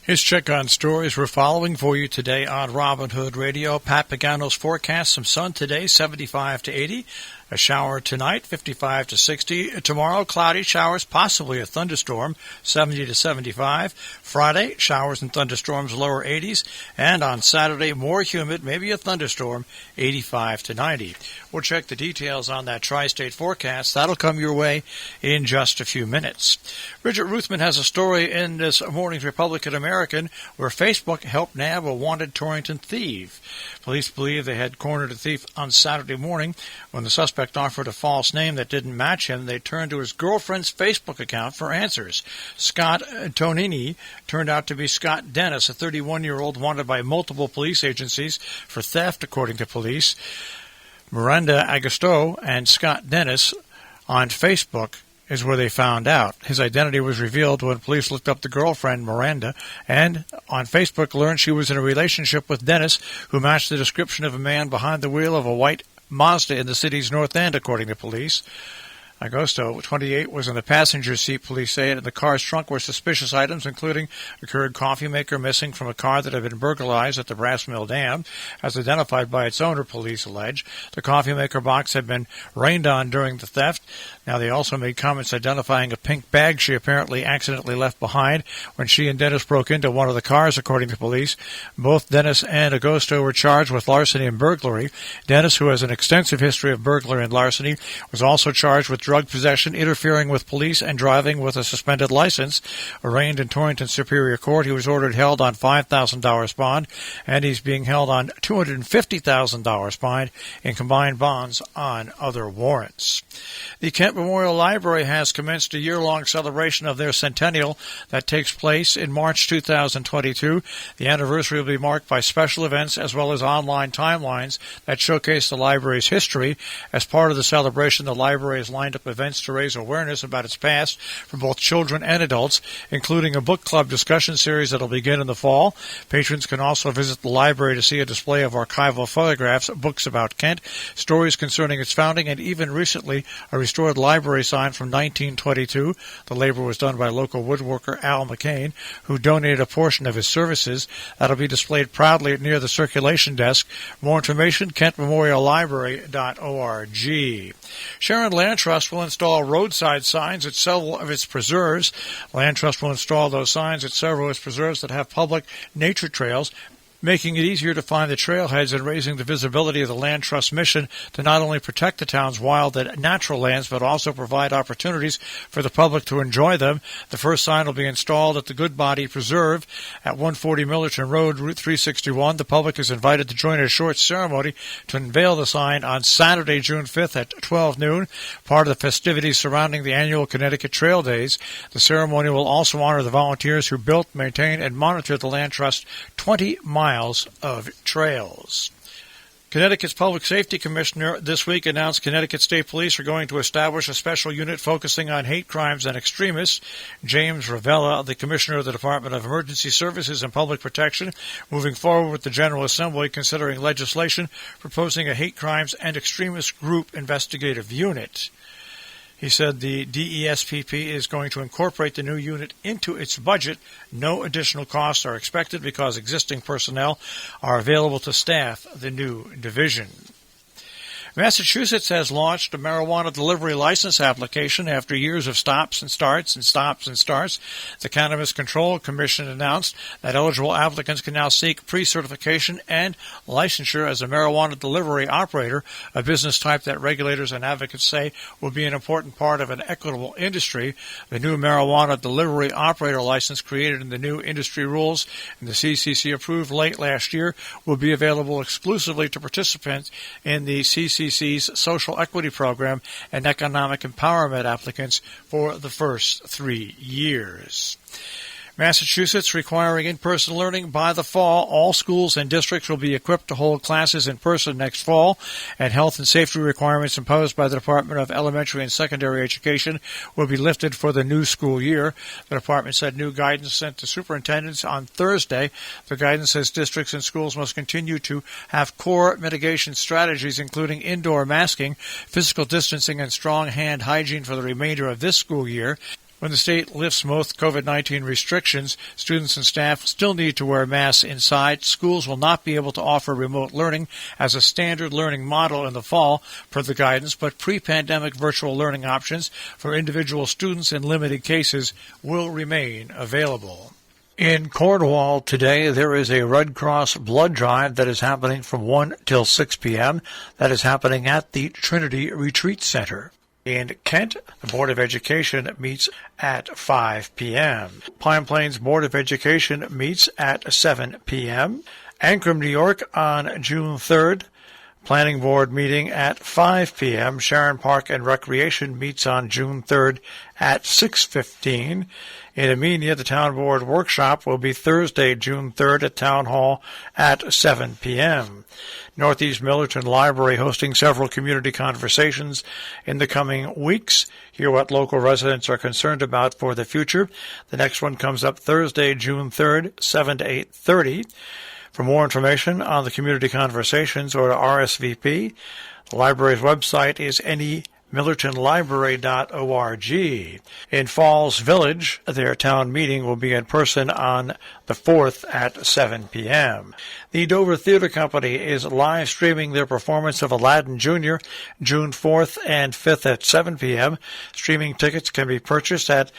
Here's check on stories we're following for you today on Robin Hood Radio. Pat Pagano's forecast: some sun today, 75 to 80. A shower tonight, 55 to 60. Tomorrow, cloudy showers, possibly a thunderstorm, 70 to 75. Friday, showers and thunderstorms, lower 80s. And on Saturday, more humid, maybe a thunderstorm, 85 to 90. We'll check the details on that tri-state forecast. That'll come your way in just a few minutes. Bridget Ruthman has a story in this morning's Republican American where Facebook helped nab a wanted Torrington thief. Police believe they had cornered a thief on Saturday morning. When the suspect offered a false name that didn't match him, they turned to his girlfriend's Facebook account for answers. Scott Tonini turned out to be Scott Dennis, a 31-year-old wanted by multiple police agencies for theft, according to police. Miranda Agosto and Scott Dennis on Facebook is where they found out. His identity was revealed when police looked up the girlfriend, Miranda, and on Facebook learned she was in a relationship with Dennis, who matched the description of a man behind the wheel of a white Mazda in the city's North End, according to police. Agosto, 28, was in the passenger seat, police say, and in the car's trunk were suspicious items, including a Keurig coffee maker missing from a car that had been burglarized at the Brass Mill Dam, as identified by its owner, police allege. The coffee maker box had been rained on during the theft. Now, they also made comments identifying a pink bag she apparently accidentally left behind when she and Dennis broke into one of the cars, according to police. Both Dennis and Agosto were charged with larceny and burglary. Dennis, who has an extensive history of burglary and larceny, was also charged with drug possession, interfering with police, and driving with a suspended license. Arraigned in Torrington Superior Court, he was ordered held on $5,000 bond, and he's being held on $250,000 bond in combined bonds on other warrants. The Kent Memorial Library has commenced a year-long celebration of their centennial that takes place in March 2022. The anniversary will be marked by special events as well as online timelines that showcase the library's history. As part of the celebration, the library has lined up events to raise awareness about its past for both children and adults, including a book club discussion series that will begin in the fall. Patrons can also visit the library to see a display of archival photographs, books about Kent, stories concerning its founding, and even recently a restored library sign from 1922. The labor was done by local woodworker Al McCain, who donated a portion of his services. That'll be displayed proudly near the circulation desk. More information, kentmemoriallibrary.org. Sharon Land Trust will install roadside signs at several of its preserves. Land Trust will install those signs at several of its preserves that have public nature trails, making it easier to find the trailheads and raising the visibility of the Land Trust mission to not only protect the town's wild and natural lands, but also provide opportunities for the public to enjoy them. The first sign will be installed at the Goodbody Preserve at 140 Millerton Road, Route 361. The public is invited to join a short ceremony to unveil the sign on Saturday, June 5th at 12 noon, part of the festivities surrounding the annual Connecticut Trail Days. The ceremony will also honor the volunteers who built, maintained, and monitored the Land Trust 20 miles of trails. Connecticut's Public Safety Commissioner this week announced Connecticut State Police are going to establish a special unit focusing on hate crimes and extremists. James Ravella, the Commissioner of the Department of Emergency Services and Public Protection, moving forward with the General Assembly considering legislation proposing a hate crimes and extremist group investigative unit. He said the DESPP is going to incorporate the new unit into its budget. No additional costs are expected because existing personnel are available to staff the new division. Massachusetts has launched a marijuana delivery license application after years of stops and starts and stops and starts. The Cannabis Control Commission announced that eligible applicants can now seek pre-certification and licensure as a marijuana delivery operator, a business type that regulators and advocates say will be an important part of an equitable industry. The new marijuana delivery operator license created in the new industry rules and the CCC approved late last year will be available exclusively to participants in the CCC's Social Equity Program and Economic Empowerment applicants for the first 3 years. Massachusetts requiring in-person learning by the fall. All schools and districts will be equipped to hold classes in person next fall, and health and safety requirements imposed by the Department of Elementary and Secondary Education will be lifted for the new school year. The department said new guidance sent to superintendents on Thursday. The guidance says districts and schools must continue to have core mitigation strategies, including indoor masking, physical distancing, and strong hand hygiene for the remainder of this school year. When the state lifts most COVID-19 restrictions, students and staff still need to wear masks inside. Schools will not be able to offer remote learning as a standard learning model in the fall, per the guidance, but pre-pandemic virtual learning options for individual students in limited cases will remain available. In Cornwall today, there is a Red Cross blood drive that is happening from 1 till 6 p.m. That is happening at the Trinity Retreat Center. In Kent, the Board of Education meets at 5 p.m. Pine Plains Board of Education meets at 7 p.m. Ancrum, New York on June 3rd. Planning Board meeting at 5 p.m. Sharon Park and Recreation meets on June 3rd at 6:15. In Amenia, the Town Board Workshop will be Thursday, June 3rd at Town Hall at 7 p.m. Northeast Millerton Library hosting several community conversations in the coming weeks. Hear what local residents are concerned about for the future. The next one comes up Thursday, June 3rd, 7 to 8:30. For more information on the community conversations or to RSVP, the library's website is nemillertonlibrary.org. In Falls Village, their town meeting will be in person on the 4th at 7 p.m. The Dover Theater Company is live streaming their performance of Aladdin Jr. June 4th and 5th at 7 p.m. Streaming tickets can be purchased at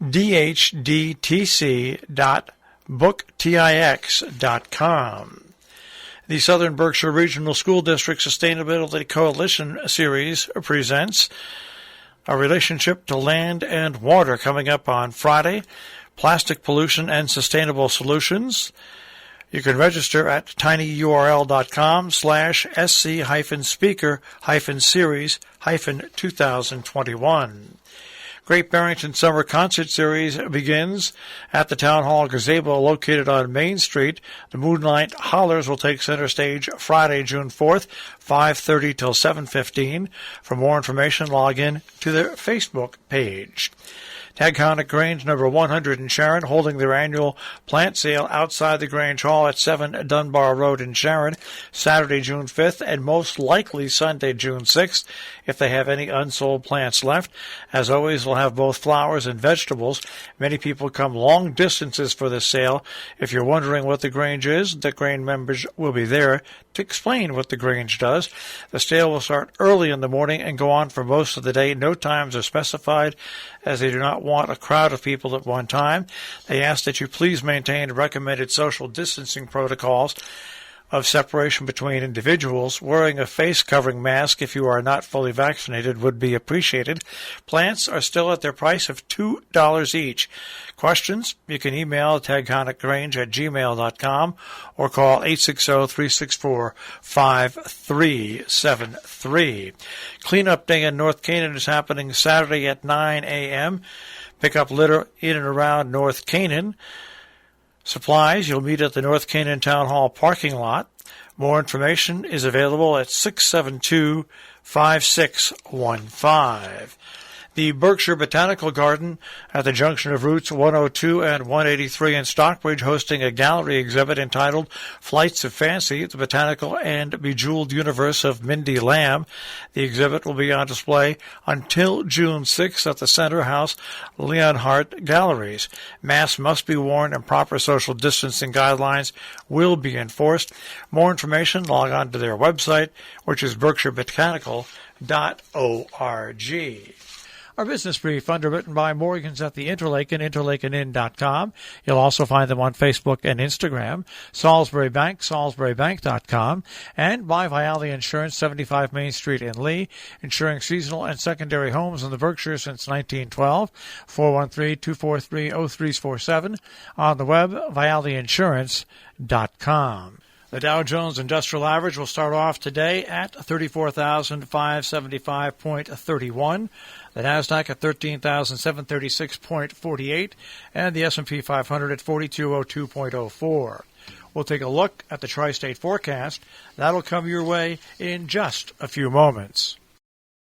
dhdtc.booktix.com. The Southern Berkshire Regional School District Sustainability Coalition Series presents A Relationship to Land and Water coming up on Friday, Plastic Pollution and Sustainable Solutions. You can register at tinyurl.com/sc-speaker-series-2021. Great Barrington Summer Concert Series begins at the Town Hall Gazebo located on Main Street. The Moonlight Hollers will take center stage Friday, June 4th, 5:30 till 7:15. For more information, log in to their Facebook page. Tagconic Grange number 100 in Sharon holding their annual plant sale outside the Grange Hall at 7 Dunbar Road in Sharon, Saturday, June 5th, and most likely Sunday, June 6th, if they have any unsold plants left. As always, we'll have both flowers and vegetables. Many people come long distances for this sale. If you're wondering what the Grange is, the Grange members will be there to explain what the Grange does. The sale will start early in the morning and go on for most of the day. No times are specified, as they do not want a crowd of people at one time. They ask that you please maintain recommended social distancing protocols of separation between individuals. Wearing a face covering mask if you are not fully vaccinated would be appreciated. Plants are still at their price of $2 each. Questions? You can email tagconicgrange@gmail.com or call 860-364-5373. Cleanup Day in North Canaan is happening Saturday at 9 a.m. Pick up litter in and around North Canaan. Supplies, you'll meet at the North Canaan Town Hall parking lot. More information is available at 672-5615. The Berkshire Botanical Garden at the junction of Routes 102 and 183 in Stockbridge hosting a gallery exhibit entitled Flights of Fancy, the Botanical and Bejeweled Universe of Mindy Lamb. The exhibit will be on display until June 6th at the Center House Leonhardt Galleries. Masks must be worn and proper social distancing guidelines will be enforced. More information, log on to their website, which is berkshirebotanical.org. Our business brief, underwritten by Morgans at the Interlaken, interlakenin.com. You'll also find them on Facebook and Instagram. Salisbury Bank, salisburybank.com. And by Vialli Insurance, 75 Main Street in Lee, insuring seasonal and secondary homes in the Berkshires since 1912. 413-243-0347. On the web, vialliinsurance.com. The Dow Jones Industrial Average will start off today at 34,575.31. The Nasdaq at 13,736.48, and the S&P 500 at 4202.04. We'll take a look at the tri-state forecast. That'll come your way in just a few moments.